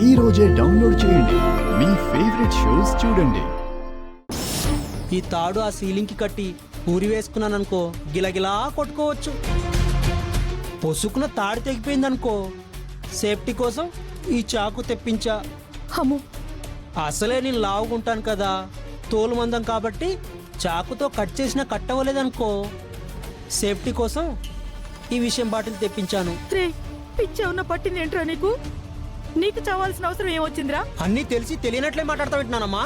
ఈ రోజే డౌన్లోడ్ చేయండి. మీ ఫేవరెట్ షోస్ చూడండి. ఈ తాడు ఆ సీలింగ్కి కట్టి ఊరి వేసుకున్నాననుకో గిలగిలా కొట్టుకోవచ్చు. పొసుకున తాడు తెగిపోయిందనుకో సేఫ్టీ కోసం ఈ చాకు తెప్పించా. అమ్మో, అసలే నేను లావుకుంటాను కదా, తోలు మందం కాబట్టి చాకుతో కట్ చేసినా కట్ అవ్వలేదనుకో సేఫ్టీ కోసం ఈ విషయం బాటిల్ తెప్పించాను. రే పిచ్చేమన్నా పట్టిందేంట్రా నీకు? నీకు చావాల్సిన అవసరం ఏమొచ్చిందిరా? అన్నీ తెలిసి తెలియనట్లే మాట్లాడతా వింటున్నానమ్మా.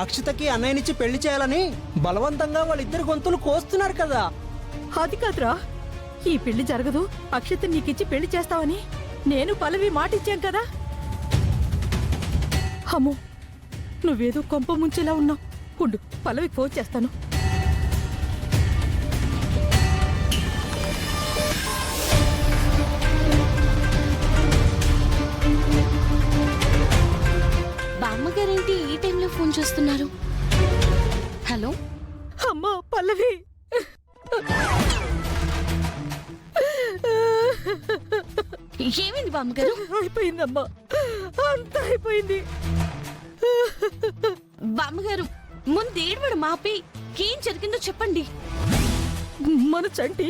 అక్షతకి అన్నయ్యనిచ్చి పెళ్లి చేయాలని బలవంతంగా వాళ్ళిద్దరు గొంతులు కోస్తున్నారు కదా. అది కాదురా, ఈ పెళ్లి జరగదు, అక్షత నీకిచ్చి పెళ్లి చేస్తావని నేను పల్లవి మాట ఇచ్చాం కదా. అమ్మో, నువ్వేదో కొంప ముంచేలా ఉన్నావు. ఉండు, పల్లవికి ఫోన్ చేస్తాను. బామ్మగారేంటి ఈ టైంలో ఫోన్ చేస్తున్నారు? హలో అమ్మా పల్లవి, ఏమైంది బామ్మగారు? అయిపోయిందమ్మా, అంతా అయిపోయింది. బామ్మగారు ముందు ఏడవడం మాపి ఏం జరిగిందో చెప్పండి. మన చంటి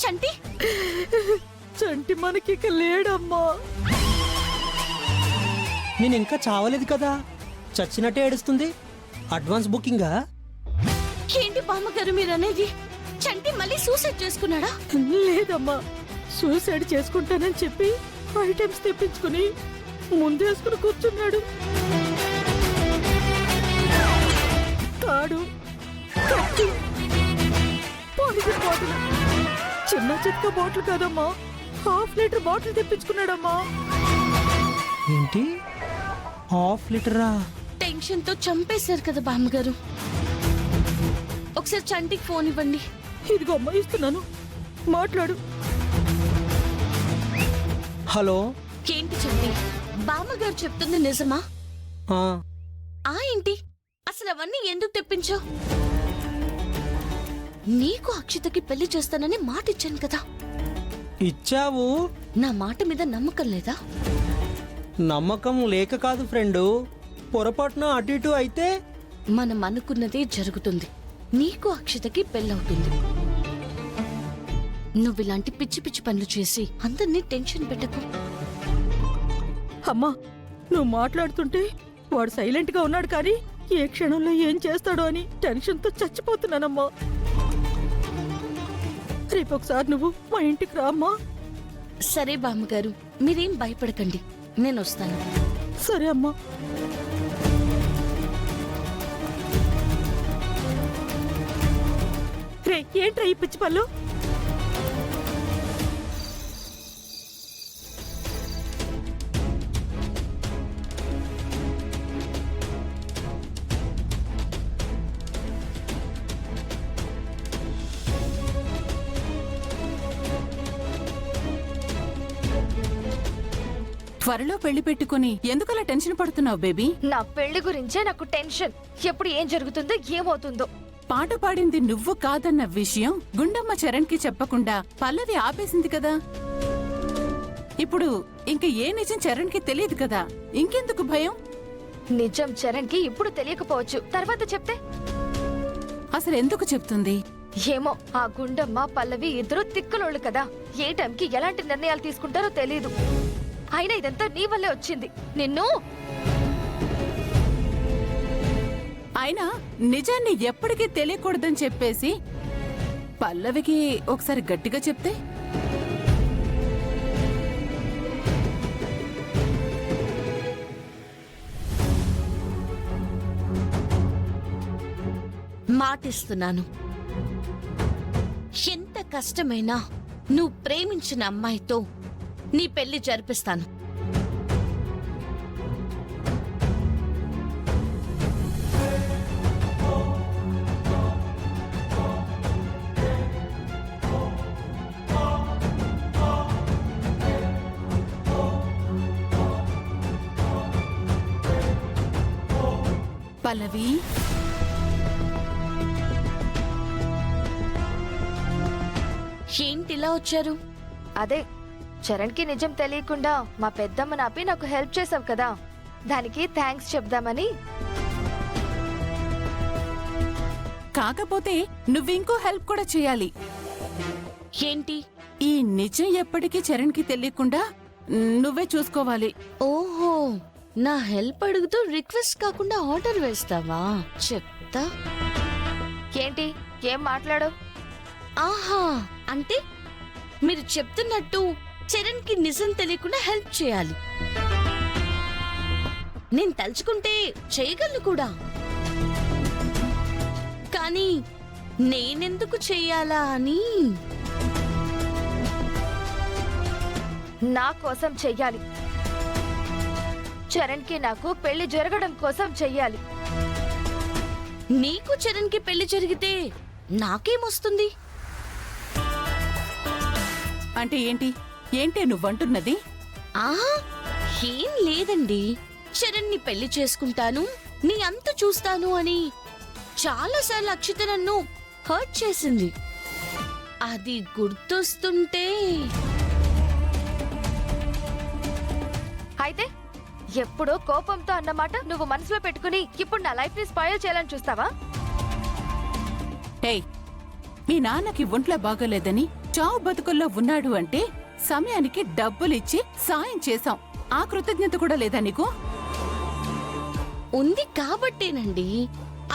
చంటి చంటి మనకిక లేడమ్మా. నేను ఇంకా చావలేదు కదా, చచ్చినట్టే ఏడుస్తుంది. అడ్వాన్స్ బుకింగా? ఏంటి బామ్మగారు మీరు అనేది? చంటి మళ్ళీ సూసైడ్ చేసుకున్నాడా? లేదమ్మా, సూసైడ్ చేసుకుంటానని చెప్పి ఐటమ్స్ తెప్పించుకుని ముందేసుకుని కూర్చున్నాడు. తాడు, కత్తి, పాయిజన్ బాటిల్, చిన్న చిత్క బాటిల్ కాదమ్మా, 1/2 లీటర్ బాటిల్ తెప్పించుకున్నాడమ్మా. ఏంటి 1/2 లీటరా? టెన్షన్ తో చంపేశారు కదా బామ్మగారు. ఒకసారి చంటికి ఫోన్ ఇవ్వండి. ఇదిగో అమ్మా, ఇస్తున్నాను, మాట్లాడు. హలో. ఏంటి చంటి, బామ్మగారు చెప్తుంది నిజమా? ఆ ఏంటి అసలు అవన్నీ ఎందుకు తెప్పించావు? నీకు అక్షతకి పెళ్లి చేస్తానని మాట ఇచ్చాను కదా. ఇచ్చావు. నా మాట మీద నమ్మకం లేదా? నమ్మకం లేక కాదు ఫ్రెండు, పొరపాటున అటు ఇటు అయితే మనం అనుకున్నదే జరుగుతుంది. నీకు అక్షతకి పెళ్ళవుతుంది. నువ్వు ఇలాంటి పిచ్చి పిచ్చి పనులు చేసి అందరినీ టెన్షన్ పెట్టకు. అమ్మా, నువ్వు మాట్లాడుతుంటే వాడు సైలెంట్ గా ఉన్నాడు, కానీ ఏ క్షణంలో ఏం చేస్తాడో అని టెన్షన్ తో చచ్చిపోతున్నానమ్మా. రేపు ఒకసారి నువ్వు మా ఇంటికి రా అమ్మా. సరే బామ్మగారు, మీరేం భయపడకండి, నేను వస్తాను. సరే అమ్మా. రే ఏంట్రా ఈ పిచ్చి పళ్ళు? త్వరలో పెళ్లి పెట్టుకుని ఎందుకలా టెన్షన్ పడుతున్నావు బేబీ? నా పెళ్లి గురించే నాకు టెన్షన్. ఎప్పుడు ఏం జరుగుతుందో ఏమవుతుందో. పాట పాడింది నువ్వు కాదన్న విషయం గుండమ్మ చరణ్ కి చెప్పకుండా పల్లవి ఆపేసింది కదా. ఇప్పుడు ఇంక ఏ నిజం చరణ్ కి తెలియదు కదా, ఇంకెందుకు భయం? నిజం చరణ్ కి ఇప్పుడు తెలియకపోవచ్చు, తర్వాత చెప్తే? అసలు ఎందుకు చెప్తుంది? ఏమో, ఆ గుండమ్మ పల్లవి ఇద్దరు తిక్కలోళ్ళు కదా, ఏ టైంకి ఎలాంటి నిర్ణయాలు తీసుకుంటారో తెలీదు. అయినా ఇదంతా నీ వల్లే వచ్చింది. నిన్ను అయినా నిజాన్ని ఎప్పటికీ తెలియకూడదని చెప్పేసి పల్లవికి ఒకసారి గట్టిగా చెప్తే మాటిస్తున్నాను, ఎంత కష్టమైనా నువ్వు ప్రేమించిన అమ్మాయితో నీ పెళ్లి జరిపిస్తాను. పల్లవి, ఏంటిలా వచ్చారు? అదే చరణ్కి నిజం తెలియకుండా మా పెద్దమ్మని ఆపి నాకు హెల్ప్ చేసావు కదా, దానికి థ్యాంక్స్ చెప్దామని. కాకపోతే నువ్వింకో హెల్ప్ కూడా చేయాలి. ఏంటి? ఈ నిజం ఎప్పటికీ చరణ్కి తెలియకుండా నువ్వే చూసుకోవాలి. ఓహో, నా హెల్ప్ అడుగుతూ రిక్వెస్ట్ కాకుండా ఆర్డర్ వేస్తావా? చెప్తా. ఏంటి ఏం మాట్లాడు? ఆహా, అంటే మీరు చెప్తున్నట్టు చరణ్ కి నిజం తెలియకుండా హెల్ప్ చేయాలి. నేను తలుచుకుంటే చేయగలను కూడా, కానీ నేనెందుకు చెయ్యాలా అని. నా కోసం చెయ్యాలి. చరణ్కి నాకు పెళ్లి జరగడం కోసం చెయ్యాలి. నీకు చరణ్ కి పెళ్లి జరిగితే నాకేమొస్తుంది? అంటే ఏంటి? ఏంటి నువ్వంటున్నది? ఆహా, ఏం లేదండి. చరణ్ ని పెళ్లి చేసుకుంటాను, నీ అంత చూస్తాను అని చాలాసార్లు అక్షిత నన్ను హర్ట్ చేసింది. అది గుర్తొస్తుంటే. అయితే ఎప్పుడో కోపంతో అన్నమాట నువ్వు మనసులో పెట్టుకుని ఇప్పుడు నా లైఫ్ ని స్పాయిల్ చేయాలని చూస్తావా? ఏయ్, మీ నాన్నకి ఒంట్లో బాగోలేదని చావు బతుకుల్లో ఉన్నాడు అంటే సమయానికి డబ్బులిచ్చి సాయం చేశాం. ఆ కృతజ్ఞత కూడా లేదా నీకు? ఉంది కాబట్టేనండి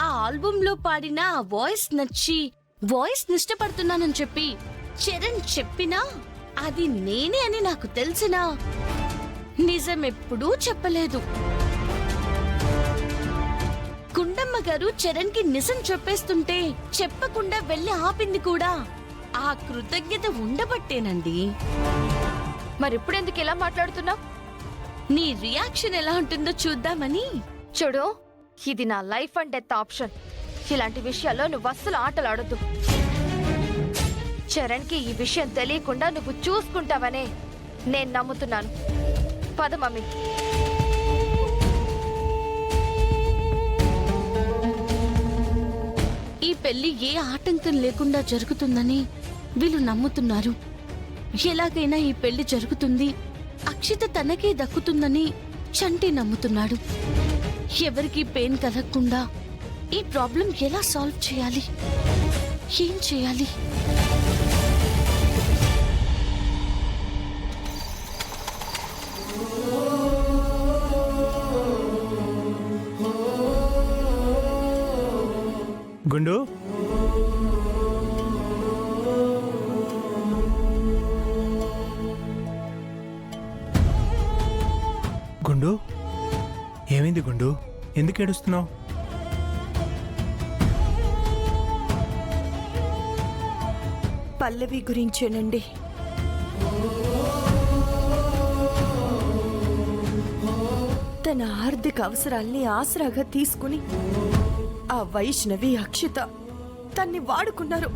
ఆ ఆల్బమ్ లో పాడిన ఆ వాయిస్ నచ్చి వాయిస్ ఇష్టపడుతున్నానని చెప్పి చరణ్ చెప్పినా అది నేనే అని నాకు తెలిసినా నిజం ఎప్పుడూ చెప్పలేదు. గుండమ్మ గారు చరణ్ కి నిజం చెప్పేస్తుంటే చెప్పకుండా వెళ్ళి ఆపింది కూడా ఆ కృతజ్ఞత ఉండబట్టేనండి. మరిప్పుడెందుకు ఇలా మాట్లాడుతున్నావు? నీ రియాక్షన్ ఎలా ఉంటుందో చూద్దామని. చూడు, ఇది నా లైఫ్ అండ్ డెత్ ఆప్షన్. ఇలాంటి విషయాల్లో నువ్వు అస్సలు ఆటలు ఆడొద్దు. చరణ్కి ఈ విషయం తెలియకుండా నువ్వు చూసుకుంటావనే నేను నమ్ముతున్నాను. పద మమ్మీ. ఈ పెళ్లి ఏ ఆటంకం లేకుండా జరుగుతుందని వీళ్ళు నమ్ముతున్నారు. ఎలాగైనా ఈ పెళ్లి జరుగుతుంది, అక్షిత తనకే దక్కుతుందని చంటి నమ్ముతున్నాడు. ఎవరికి పెయిన్ కలగకుండా ఈ ప్రాబ్లం ఎలా సాల్వ్ చేయాలి? ఏం చేయాలి? గుండు, గుండు, ఏమైంది గుండు? ఎందుకు ఏడుస్తున్నావు? పల్లవి గురించేనండి. తన ఆర్థిక అవసరాల్ని ఆసరాగా తీసుకుని ఆ వైష్ణవి, అక్షిత తన్ని వాడుకున్నారు.